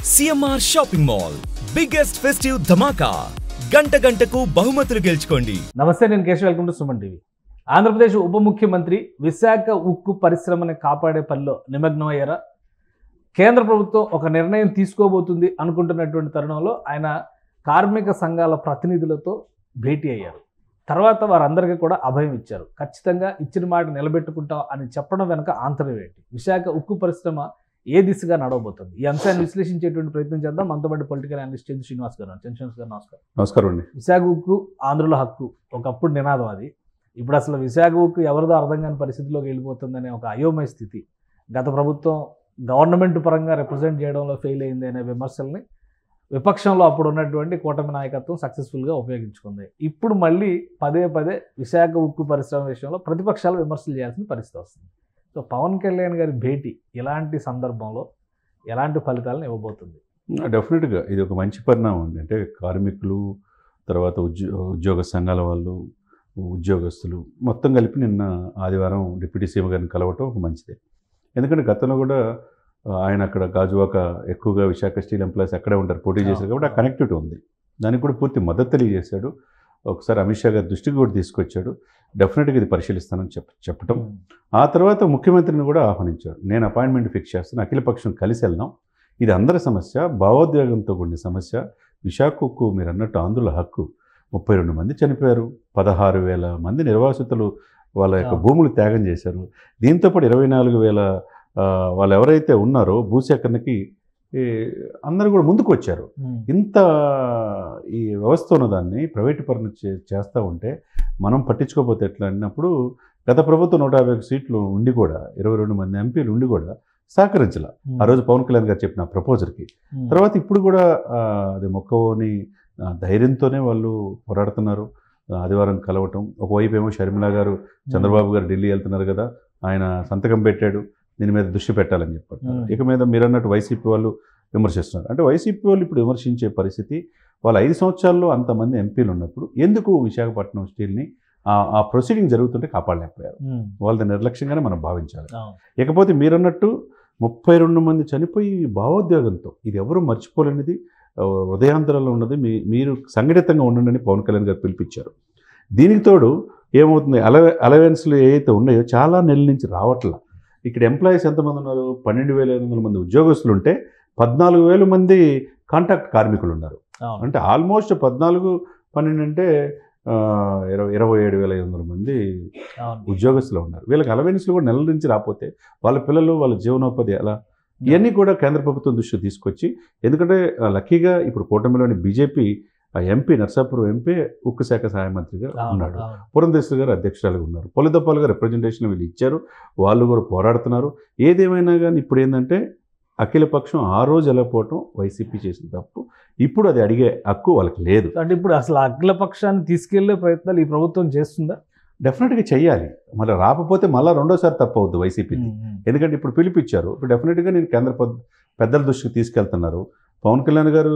CMR shopping mall biggest festive ధమాకా గంటకు బహుమతులు గెలుచుకోండి. నమస్తే, నేను Keshav. Welcome to Suman TV. Andhra Pradesh ఉప ముఖ్యమంత్రి విశాఖ ఉక్కు పరిశ్రమని కాపాడే పనిలో నిమగ్నమయ్యారా? కేంద్ర ప్రభుత్వం ఒక నిర్ణయం తీసుకోబోతుంది అనుకుంటున్నటువంటి తరుణంలో ఆయన కార్మిక సంఘాల ప్రతినిధులతో భేటీ అయ్యారు. తర్వాత వారందరికీ కూడా అభయం ఇచ్చారు. ఖచ్చితంగా ఇచ్చిన మాట నిలబెట్టుకుంటాం అని చెప్పడం వెనక ఆంతర్యం ఏంటి? విశాఖ ఉక్కు పరిశ్రమ ఏ దిశగా నడవబోతుంది? ఈ అంశాన్ని విశ్లేషించేటువంటి ప్రయత్నం చేద్దాం. మనతో పాటు పొలిటికల్ అనలిస్ట్ చంద్ర శ్రీనివాస్ గారు. శ్రీనివాస్ గారు నమస్కారం. నమస్కారం అండి. విశాఖ ఉక్కు ఆంధ్రుల హక్కు ఒకప్పుడు నినాదం అది. ఇప్పుడు అసలు విశాఖ ఉక్కు ఎవరిదో అర్థం కాని పరిస్థితిలోకి వెళ్ళిపోతుందనే ఒక అయోమయ స్థితి. గత ప్రభుత్వం గవర్నమెంట్ పరంగా రిప్రజెంట్ చేయడంలో ఫెయిల్ అయింది అనే విమర్శల్ని విపక్షంలో అప్పుడు ఉన్నటువంటి కూటమి నాయకత్వం సక్సెస్ఫుల్గా ఉపయోగించుకుంది. ఇప్పుడు మళ్ళీ పదే విశాఖ ఉక్కు పరిశ్రమ విషయంలో ప్రతిపక్షాలు విమర్శలు చేయాల్సిన పరిస్థితి వస్తుంది. సో పవన్ కళ్యాణ్ గారి భేటీ ఇలాంటి సందర్భంలో ఎలాంటి ఫలితాలను ఇవ్వబోతుంది? డెఫినెట్గా ఇది ఒక మంచి పరిణామం అండి. అంటే కార్మికులు, తర్వాత ఉద్యోగ సంఘాల వాళ్ళు, ఉద్యోగస్తులు మొత్తం కలిపి నిన్న ఆదివారం డిప్యూటీ సీఎం గారిని కలవటం ఒక మంచిదే. ఎందుకంటే గతంలో కూడా ఆయన అక్కడ గాజువాక ఎక్కువగా విశాఖ స్టీల్ ఎంప్లాయీస్ అక్కడే ఉంటారు, పోటీ చేశారు కాబట్టి ఆ కనెక్టివిటీ ఉంది. దానికి కూడా పూర్తి మద్దతు తెలియజేశాడు. ఒకసారి అమిత్ షా గారి దృష్టికి కూడా తీసుకొచ్చాడు. డెఫినెట్గా ఇది పరిశీలిస్తానని చెప్పటం. ఆ తర్వాత ముఖ్యమంత్రిని కూడా ఆహ్వానించాడు. నేను అపాయింట్మెంట్ ఫిక్స్ చేస్తాను, అఖిలపక్షం కలిసి వెళ్దాం. ఇది అందరి సమస్య, భావోద్వేగంతో కూడిన సమస్య. విశాఖ ఉక్కు మీరు అన్నట్టు ఆంధ్రుల హక్కు. 32 మంది చనిపోయారు, 16,000 మంది నిర్వాసితులు వాళ్ళ యొక్క భూములు త్యాగం చేశారు. దీంతోపాటు 24,000 వాళ్ళు ఎవరైతే ఉన్నారో భూసేకరణకి అందరూ కూడా ముందుకు వచ్చారు. ఇంత ఈ వ్యవస్థ ఉన్నదాన్ని ప్రైవేటు పరం చేస్తూ ఉంటే మనం పట్టించుకోకపోతే ఎట్లా అన్నప్పుడు గత ప్రభుత్వం 150 సీట్లు ఉండి కూడా 22 మంది ఎంపీలు ఉండి కూడా సహకరించాల ఆ రోజు పవన్ కళ్యాణ్ గారు చెప్పిన ప్రపోజల్కి. తర్వాత ఇప్పుడు కూడా అది మొక్కవోని ధైర్యంతోనే వాళ్ళు పోరాడుతున్నారు. ఆదివారం కలవటం, ఒకవైపు ఏమో షర్మిల గారు చంద్రబాబు గారు ఢిల్లీ వెళ్తున్నారు కదా, ఆయన సంతకం పెట్టాడు, దీని మీద దృష్టి పెట్టాలని చెప్పారు. ఇక మీద మీరు అన్నట్టు వైసీపీ వాళ్ళు విమర్శిస్తున్నారు. అంటే వైసీపీ వాళ్ళు ఇప్పుడు విమర్శించే పరిస్థితి, వాళ్ళ 5 సంవత్సరాల్లో అంతమంది ఎంపీలు ఉన్నప్పుడు ఎందుకు విశాఖపట్నం స్టీల్ని ఆ ప్రొసీడింగ్ జరుగుతుంటే కాపాడలేకపోయారు? వాళ్ళది నిర్లక్ష్యంగానే మనం భావించాలి. ఇకపోతే మీరన్నట్టు 32 మంది చనిపోయి భావోద్వేగంతో, ఇది ఎవరు మర్చిపోలేనిది, హృదయాంతరంలో ఉన్నది. మీరు సంఘటితంగా ఉండండి పవన్ కళ్యాణ్ గారు పిలిపించారు. దీనికి తోడు ఏమవుతుంది, అలవెన్స్లు ఏవైతే ఉన్నాయో చాలా నెలల నుంచి రావట్లా. ఇక్కడ ఎంప్లాయీస్ ఎంతమంది ఉన్నారు? 12,500 మంది ఉద్యోగస్తులు ఉంటే 14,000 మంది కాంట్రాక్ట్ కార్మికులు ఉన్నారు. అంటే ఆల్మోస్ట్ 14-12 అంటే 27,500 మంది ఉద్యోగస్తులు ఉన్నారు. వీళ్ళకి అలవెన్స్లు కూడా నెలల నుంచి రాకపోతే వాళ్ళ పిల్లలు, వాళ్ళ జీవనోపాధి ఎలా? ఇవన్నీ కూడా కేంద్ర ప్రభుత్వం దృష్టికి తీసుకొచ్చి, ఎందుకంటే లక్కీగా ఇప్పుడు కూటమిలోని బీజేపీ ఎంపీ, నర్సాపురం ఎంపీ ఉక్కు శాఖ సహాయ మంత్రిగా ఉన్నాడు. పురంధేశ్వరి గారు అధ్యక్షురాలుగా ఉన్నారు. పొలిదప్పాలుగా రిప్రజెంటేషన్ వీళ్ళు ఇచ్చారు, వాళ్ళు కూడా పోరాడుతున్నారు. ఏదేమైనా కానీ ఇప్పుడు ఏంటంటే అఖిలపక్షం ఆ రోజు వెళ్ళకపోవటం వైసీపీ చేసిన తప్పు. ఇప్పుడు అది అడిగే హక్కు వాళ్ళకి లేదు. అంటే ఇప్పుడు అసలు అఖిలపక్షాన్ని తీసుకెళ్లే ప్రయత్నాలు ఈ ప్రభుత్వం చేస్తుందా? డెఫినెట్గా చెయ్యాలి. మళ్ళీ రాకపోతే మళ్ళీ రెండోసారి తప్పు అవుద్ది వైసీపీది. ఎందుకంటే ఇప్పుడు పిలిపించారు, ఇప్పుడు డెఫినెట్గా నేను కేంద్ర పెద్దల దృష్టికి తీసుకెళ్తున్నారు. పవన్ కళ్యాణ్ గారు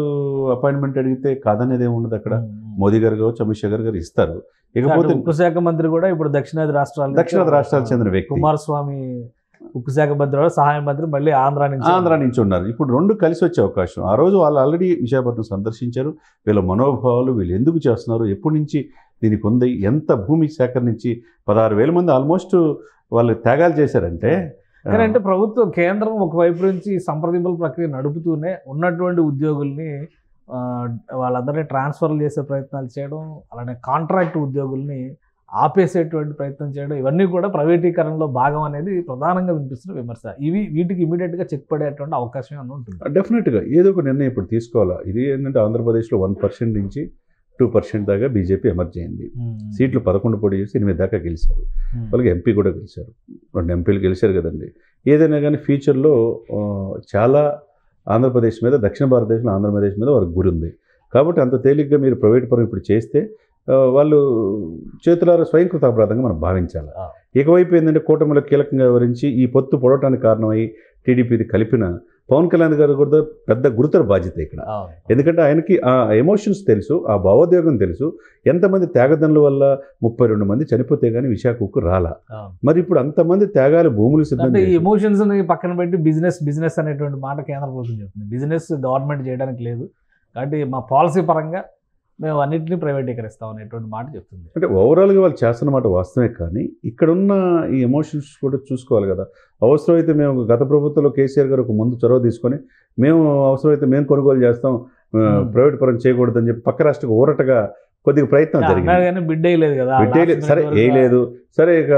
అపాయింట్మెంట్ అడిగితే కాదనేది ఏముండదు. అక్కడ మోదీ గారు కావచ్చు, అమిత్ షా గారు ఇస్తారు. ఇకపోతే ఉక్కు శాఖ మంత్రి కూడా ఇప్పుడు దక్షిణాది రాష్ట్రాలకు చెందిన వ్యక్తి కుమారస్వామి ఉక్కు శాఖ మంత్రి, సహాయ మంత్రి మళ్ళీ ఆంధ్ర నుంచి ఉన్నారు. ఇప్పుడు రెండు కలిసి వచ్చే అవకాశం. ఆ రోజు వాళ్ళు ఆల్రెడీ విశాఖపట్నం సందర్శించారు. వీళ్ళ మనోభావాలు, వీళ్ళు ఎందుకు చేస్తున్నారు, ఎప్పటి నుంచి దీనికి ఉంది, ఎంత భూమి సేకరించి 16,000 మంది ఆల్మోస్ట్ వాళ్ళు త్యాగాలు చేశారంటే. అంటే ప్రభుత్వం, కేంద్రం ఒకవైపు నుంచి సంప్రదింపుల ప్రక్రియ నడుపుతూనే ఉన్నటువంటి ఉద్యోగుల్ని వాళ్ళందరినీ ట్రాన్స్ఫర్లు చేసే ప్రయత్నాలు చేయడం, అలానే కాంట్రాక్ట్ ఉద్యోగుల్ని ఆపేసేటువంటి ప్రయత్నం చేయడం, ఇవన్నీ కూడా ప్రైవేటీకరణలో భాగం అనేది ప్రధానంగా వినిపిస్తున్న విమర్శ. వీటికి ఇమీడియట్గా చెక్ పడేటువంటి అవకాశం అని ఉంటుంది. డెఫినెట్గా ఏదో ఒక నిర్ణయం ఇప్పుడు తీసుకోవాలా. ఇది ఏంటంటే ఆంధ్రప్రదేశ్లో 1% నుంచి 2% దాకా బీజేపీ ఎమర్జ్ అయింది. సీట్లు 11 పోటీ చేసి 8 దాకా గెలిచారు. వాళ్ళకి ఎంపీ కూడా గెలిచారు, 2 ఎంపీలు గెలిచారు కదండి. ఏదైనా కానీ ఫ్యూచర్లో చాలా ఆంధ్రప్రదేశ్ మీద, దక్షిణ భారతదేశంలో ఆంధ్రప్రదేశ్ మీద వాళ్ళకి గురి ఉంది. కాబట్టి అంత తేలిగ్గా మీరు ప్రైవేట్ పరం ఇప్పుడు చేస్తే వాళ్ళు చేతులారా స్వయంకృతాపరాధంగా మనం భావించాలి. ఇకవైపు ఏంటంటే కూటమిలో కీలకంగా వివరించి ఈ పొత్తు పొడవటానికి కారణమై టీడీపీది కలిపిన పవన్ కళ్యాణ్ గారు కూడా పెద్ద గురుతర బాధ్యత ఇక్కడ. ఎందుకంటే ఆయనకి ఆ ఎమోషన్స్ తెలుసు, ఆ భావోద్వేగం తెలుసు. ఎంతమంది త్యాగదనుల వల్ల 32 మంది చనిపోతే కానీ విశాఖ ఉక్కు రాలా. మరి ఇప్పుడు అంతమంది త్యాగాలు భూములు సిద్ధం. ఈ ఎమోషన్స్ పక్కన పెట్టి బిజినెస్ అనేటువంటి మాట కేంద్ర ప్రభుత్వం చెప్తుంది. బిజినెస్ గవర్నమెంట్ చేయడానికి లేదు కాబట్టి మా పాలసీ పరంగా మేము అన్నింటినీ ప్రైవేటీకరిస్తాం అనేటువంటి మాట చెప్తుంది. అంటే ఓవరాల్గా వాళ్ళు చేస్తున్నమాట వాస్తవమే, కానీ ఇక్కడున్న ఈ ఎమోషన్స్ కూడా చూసుకోవాలి కదా. అవసరమైతే మేము గత ప్రభుత్వంలో కేసీఆర్ గారు ఒక ముందు చొరవ తీసుకొని మేము అవసరమైతే మేము కొనుగోలు చేస్తాం, ప్రైవేట్ పరం చేయకూడదని చెప్పి పక్క రాష్ట్రకు ఊరటగా కొద్దిగా ప్రయత్నం జరిగింది. బిడ్ వేయలేదు కదా, బిడ్ వేయలేదు. సరే వేయలేదు, సరే ఇక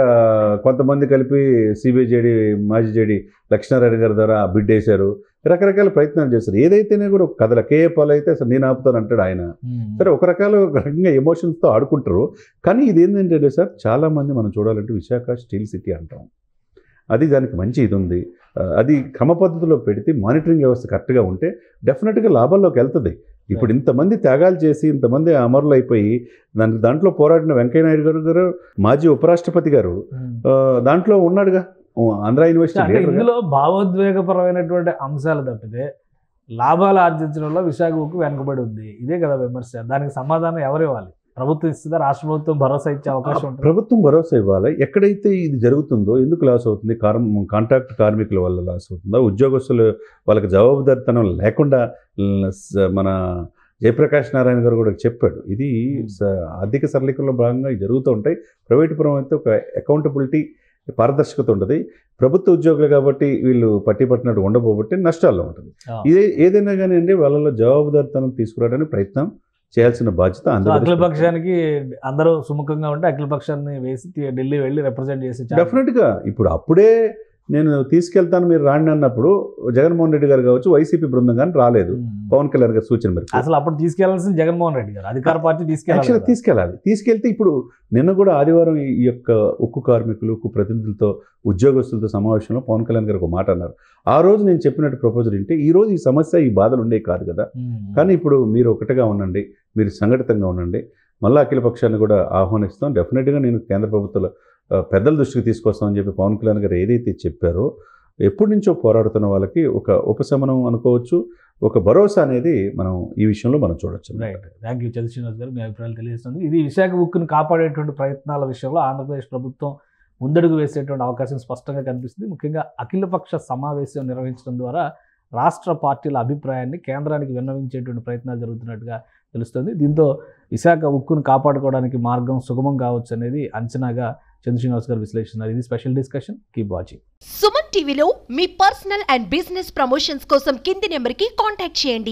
కొంతమంది కలిపి సిబిఐ మాజీ జేడి లక్ష్మీనారాయణ గారి ద్వారా బిడ్ వేశారు. రకరకాల ప్రయత్నాలు చేస్తారు. ఏదైతేనే కూడా ఒక కథల కేఏ పాల్ అయితే అసలు నేను ఆపుతాను అంటాడు ఆయన. సరే ఒక రకంగా ఎమోషన్స్తో ఆడుకుంటారు. కానీ ఇది ఏంటంటే సార్, చాలామంది మనం చూడాలంటే విశాఖ స్టీల్ సిటీ అంటాం. అది దానికి మంచి ఇది ఉంది. అది క్రమ పద్ధతిలో పెడితే మానిటరింగ్ వ్యవస్థ కరెక్ట్గా ఉంటే డెఫినెట్గా లాభాల్లోకి వెళ్తుంది. ఇప్పుడు ఇంతమంది త్యాగాలు చేసి ఇంతమంది అమరులు అయిపోయి దాంట్లో పోరాడిన వెంకయ్యనాయుడు గారు మాజీ ఉపరాష్ట్రపతి గారు దాంట్లో ఉన్నాడుగా, ఆంధ్ర యూనివర్సిటీ. ఇందులో భావోద్వేగపరమైనటువంటి అంశాలు తప్పితే లాభాలు ఆర్జించడంలో విశాఖ ఉక్కు వెనుకబడి ఉంది. ఇదే కదా విమర్శ. దానికి సమాధానం ఎవరు ఇవ్వాలి? ప్రభుత్వం ఇస్తుందా? రాష్ట్ర ప్రభుత్వం భరోసా ఇచ్చే అవకాశం ఉంటుంది. ప్రభుత్వం భరోసా ఇవ్వాలి. ఎక్కడైతే ఇది జరుగుతుందో ఎందుకు లాస్ అవుతుంది? కాంట్రాక్ట్ కార్మికుల వల్ల లాస్ అవుతుందా? ఉద్యోగస్తులు వాళ్ళకి జవాబుదారితనం లేకుండా మన జయప్రకాష్ నారాయణ గారు కూడా చెప్పాడు. ఇది ఆర్థిక సరళీకరణలో భాగంగా జరుగుతూ ఉంటాయి. ప్రైవేటు పరం అయితే ఒక అకౌంటబిలిటీ, పారదర్శకత ఉంటుంది. ప్రభుత్వ ఉద్యోగులు కాబట్టి వీళ్ళు పట్టినట్టు ఉండబోబట్టి నష్టాల్లో ఉంటుంది. ఏదైనా కానీ అండి వాళ్ళలో జవాబుదారితనం తీసుకురావడానికి ప్రయత్నం చేయాల్సిన బాధ్యత అఖిల పక్షానికి. అందరూ సుముఖంగా ఉంటే అఖిల పక్షాన్ని వేసి ఢిల్లీ వెళ్ళి రిప్రజెంట్ చేసి డెఫినెట్గా ఇప్పుడు అప్పుడే నేను తీసుకెళ్తాను మీరు రాండి అన్నప్పుడు జగన్మోహన్ రెడ్డి గారు కావచ్చు, వైసీపీ బృందం కానీ రాలేదు. పవన్ కళ్యాణ్ గారి సూచన మేరకు అసలు అప్పుడు తీసుకెళ్లాల్సిన జగన్మోహన్ రెడ్డి గారు, అధికార పార్టీ తీసుకెళ్ళాలి. తీసుకెళ్తే ఇప్పుడు నిన్న కూడా ఆదివారం ఈ యొక్క ఉక్కు కార్మికులు, ఉక్కు ప్రతినిధులతో, ఉద్యోగస్తులతో సమావేశంలో పవన్ కళ్యాణ్ గారు ఒక మాట అన్నారు. ఆ రోజు నేను చెప్పినట్టు ప్రపోజల్ ఏంటి, ఈ రోజు ఈ సమస్య, ఈ బాధలు ఉండే కాదు కదా. కానీ ఇప్పుడు మీరు ఒకటిగా ఉండండి, మీరు సంఘటితంగా ఉండండి, మళ్ళీ అఖిల పక్షాన్ని కూడా ఆహ్వానిస్తాం. డెఫినెట్గా నేను కేంద్ర ప్రభుత్వంలో పెద్దల దృష్టికి తీసుకొస్తామని చెప్పి పవన్ కళ్యాణ్ గారు ఏదైతే చెప్పారో, ఎప్పటి నుంచో పోరాడుతున్న వాళ్ళకి ఒక ఉపశమనం అనుకోవచ్చు, ఒక భరోసా అనేది మనం ఈ విషయంలో మనం చూడొచ్చు. రైట్. థ్యాంక్ యూ చంద్ర శ్రీనివాస్ గారు, మీ అభిప్రాయాలు తెలియజేస్తుంది. ఇది విశాఖ ఉక్కును కాపాడేటువంటి ప్రయత్నాల విషయంలో ఆంధ్రప్రదేశ్ ప్రభుత్వం ముందడుగు వేసేటువంటి అవకాశం స్పష్టంగా కనిపిస్తుంది. ముఖ్యంగా అఖిలపక్ష సమావేశం నిర్వహించడం ద్వారా రాష్ట్ర పార్టీల అభిప్రాయాన్ని కేంద్రానికి విన్నవించేటువంటి ప్రయత్నాలు జరుగుతున్నట్టుగా తెలుస్తుంది. దీంతో విశాఖ ఉక్కును కాపాడుకోవడానికి మార్గం సుగమం కావచ్చు అనేది అంచనాగా చంద్ర శ్రీనివాస్ గారు విశ్లేషిస్తున్నారు. ఇది special discussion. Keep watching. Suman టీవీలో మీ పర్సనల్ అండ్ బిజినెస్ ప్రమోషన్స్ కోసం కింది నెంబర్కి కాంటాక్ట్ చేయండి.